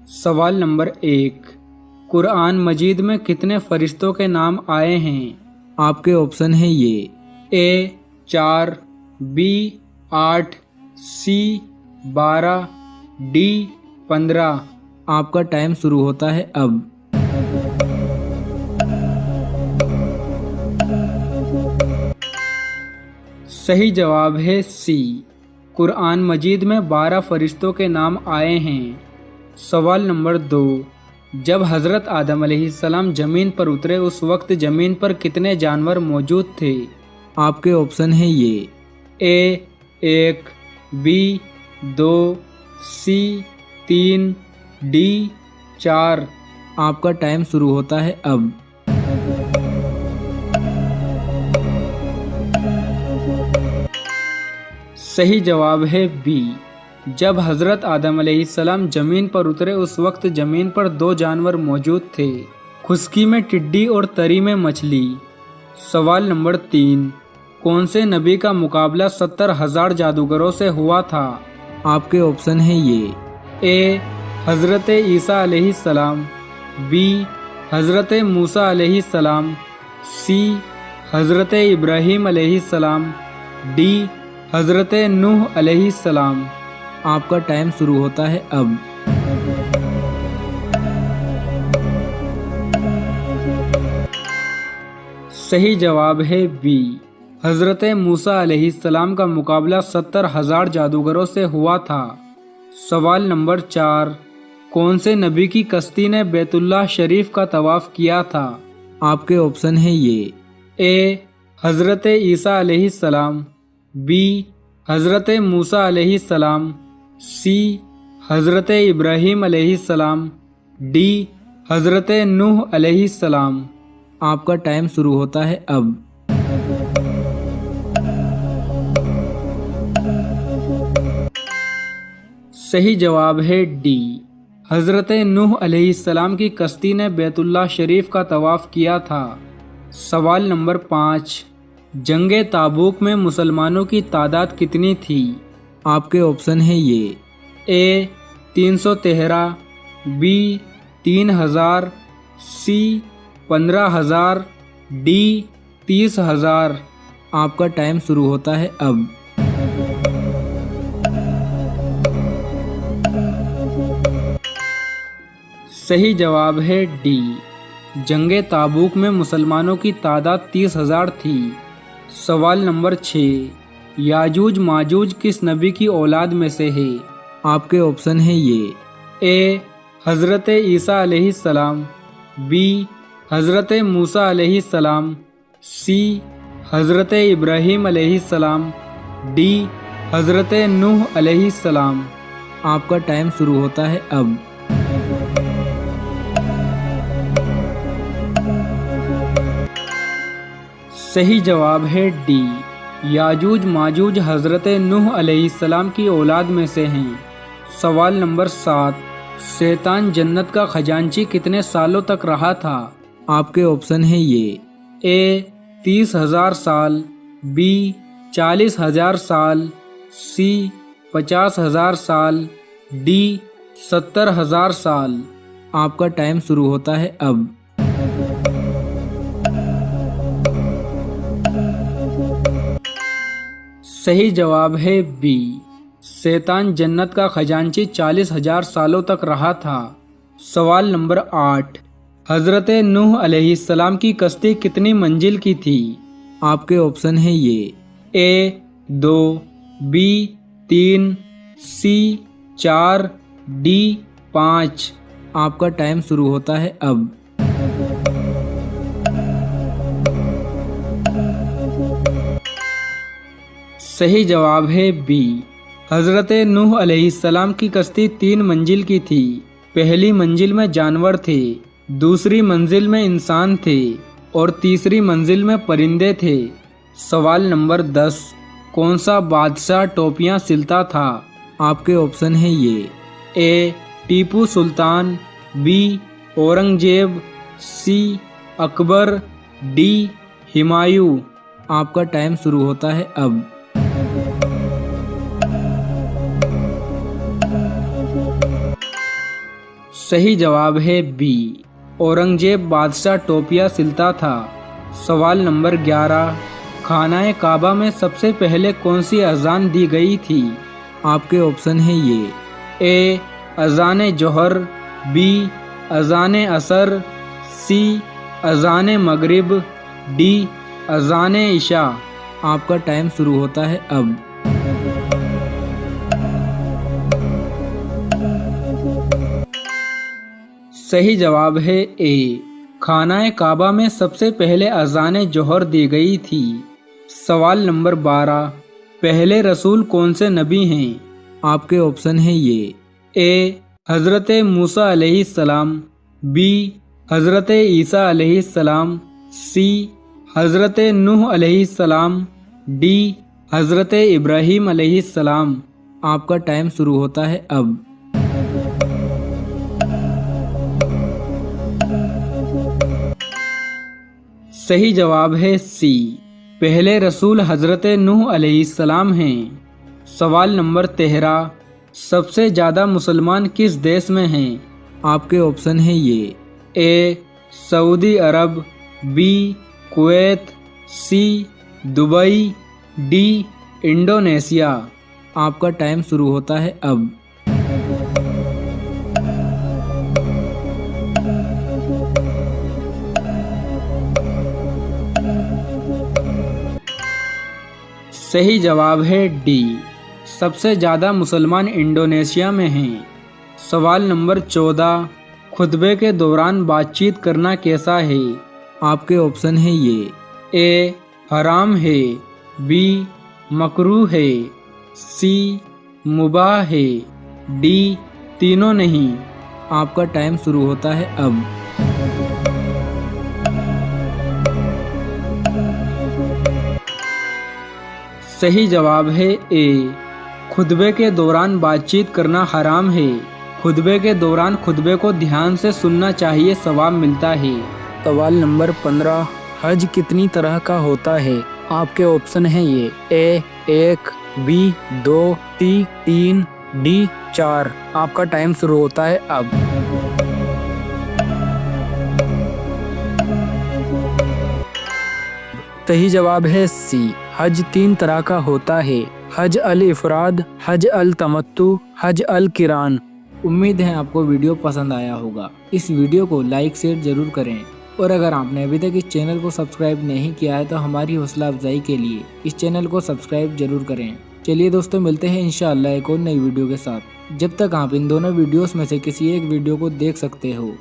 सवाल नंबर 1। कुरान मजीद में कितने फरिश्तों के नाम आए हैं? आपके ऑप्शन है ये। ए 4, बी 8, सी 12, डी 15। आपका टाइम शुरू होता है अब। सही जवाब है सी। कुरान मजीद में 12 फरिश्तों के नाम आए हैं। सवाल नंबर 2। जब हज़रत आदम अलैहिस्सलाम ज़मीन पर उतरे उस वक्त ज़मीन पर कितने जानवर मौजूद थे? आपके ऑप्शन है ये। ए 1, बी 2, सी 3, डी 4। आपका टाइम शुरू होता है अब। सही जवाब है बी। जब हज़रत आदम अलैहिस्सलाम ज़मीन पर उतरे उस वक्त ज़मीन पर 2 जानवर मौजूद थे, खुश्की में टिड्डी और तरी में मछली। सवाल नंबर 3। कौन से नबी का मुकाबला 70,000 जादूगरों से हुआ था? आपके ऑप्शन है ये। ए हज़रत ईसा अलैहिस्सलाम, बी हज़रत मूसा अलैहिस्सलाम, सी हज़रत इब्राहीम अलैहिस्सलाम, डी हज़रत नूह अलैहिस्सलाम। आपका टाइम शुरू होता है अब। सही जवाब है बी। हज़रत मूसा अलैहिस्सलाम का मुकाबला 70,000 जादूगरों से हुआ था। सवाल नंबर 4। कौन से नबी की कश्ती ने बैतुल्लाह शरीफ का तवाफ़ किया था? आपके ऑप्शन है ये। ए हज़रत ईसा अलैहिस्सलाम, बी हज़रत मूसा अलैहिस्सलाम, सी हज़रत इब्राहीम अलैहिस्सलाम, डी हज़रत नूह अलैहिस्सलाम। आपका टाइम शुरू होता है अब। सही जवाब है डी। हज़रत नूह अलैहिस्सलाम की कश्ती ने बैतुल्लाह शरीफ का तवाफ़ किया था। सवाल नंबर 5। जंगे ताबूक में मुसलमानों की तादाद कितनी थी? आपके ऑप्शन है ये। ए 313, बी 3000, सी 15,000, डी 30,000। आपका टाइम शुरू होता है अब। सही जवाब है डी। जंगे ताबूक में मुसलमानों की तादाद 30,000 थी। सवाल नंबर 6। याजूज माजूज किस नबी की औलाद में से है? आपके ऑप्शन है ये। ए हज़रत ईसा अलैहिस्सलाम, बी हज़रत मूसा अलैहिस्सलाम, सी हज़रत इब्राहीम अलैहिस्सलाम, डी हज़रत नूह अलैहिस्सलाम। आपका टाइम शुरू होता है अब। सही जवाब है डी। याजूज माजूज हज़रत नूह अलैहिस्सलाम की औलाद में से हैं। सवाल नंबर 7। शैतान जन्नत का खजांची कितने सालों तक रहा था? आपके ऑप्शन है ये। ए 30,000 साल, बी 40,000 साल, सी 50,000 साल, डी 70,000 साल। आपका टाइम शुरू होता है अब। सही जवाब है बी। शैतान जन्नत का खजांची 40,000 सालों तक रहा था। सवाल नंबर 8। हज़रत नूह अलैहिस्सलाम की कश्ती कितनी मंजिल की थी? आपके ऑप्शन है ये। ए 2, बी 3, सी 4, डी 5। आपका टाइम शुरू होता है अब। सही जवाब है बी। हज़रत नूह अलैहिस्सलाम की कश्ती 3 मंजिल की थी। पहली मंजिल में जानवर थे, दूसरी मंजिल में इंसान थे और तीसरी मंजिल में परिंदे थे। सवाल नंबर 10। कौन सा बादशाह टोपियां सिलता था? आपके ऑप्शन है ये। ए टीपू सुल्तान, बी औरंगजेब, सी अकबर, डी हुमायूं। आपका टाइम शुरू होता है अब। सही जवाब है बी, औरंगजेब बादशाह टोपियाँ सिलता था। सवाल नंबर 11, खानाए काबा में सबसे पहले कौन सी अजान दी गई थी? आपके ऑप्शन है ये। ए अजान जोहर, बी अजान असर, सी अजान मगरिब, डी अजान इशा। आपका टाइम शुरू होता है अब। सही जवाब है ए, खानाए काबा में सबसे पहले अजान जोहर दी गई थी। सवाल नंबर 12, पहले रसूल कौन से नबी हैं? आपके ऑप्शन है ये। ए हज़रत मूसा अलैहिस्सलाम, बी हज़रत ईसा अलैहिस्सलाम, सी हज़रत नूह अलैहिस्सलाम, डी हज़रत इब्राहीम अलैहिस्सलाम। आपका टाइम शुरू होता है अब। सही जवाब है सी, पहले रसूल हज़रत नूह अलैहिस्सलाम हैं। सवाल नंबर 13, सबसे ज़्यादा मुसलमान किस देश में हैं? आपके ऑप्शन है ये। ए सऊदी अरब, बी कुवैत, सी दुबई, डी इंडोनेशिया। आपका टाइम शुरू होता है अब। सही जवाब है डी, सबसे ज़्यादा मुसलमान इंडोनेशिया में हैं। सवाल नंबर 14, खुतबे के दौरान बातचीत करना कैसा है? आपके ऑप्शन है ये। ए हराम है, बी मकरूह है, सी मुबाह है, डी तीनों नहीं। आपका टाइम शुरू होता है अब। सही जवाब है ए, खुतबे के दौरान बातचीत करना हराम है। खुतबे के दौरान खुतबे को ध्यान से सुनना चाहिए, सवाब मिलता है। सवाल नंबर 15, हज कितनी तरह का होता है? आपके ऑप्शन हैं ये। ए 1, बी 2, सी 3, डी 4। आपका टाइम शुरू होता है अब। सही जवाब है सी, हज 3 तरह का होता है। हज अल इफराद, हज अल तमत्तु, हज अल किरान। उम्मीद है आपको वीडियो पसंद आया होगा। इस वीडियो को लाइक शेयर जरूर करें और अगर आपने अभी तक इस चैनल को सब्सक्राइब नहीं किया है तो हमारी हौसला अफजाई के लिए इस चैनल को सब्सक्राइब जरूर करें। चलिए दोस्तों, मिलते हैं इंशाअल्लाह एक और नई वीडियो के साथ। जब तक आप इन दोनों वीडियोस में से किसी एक वीडियो को देख सकते हो।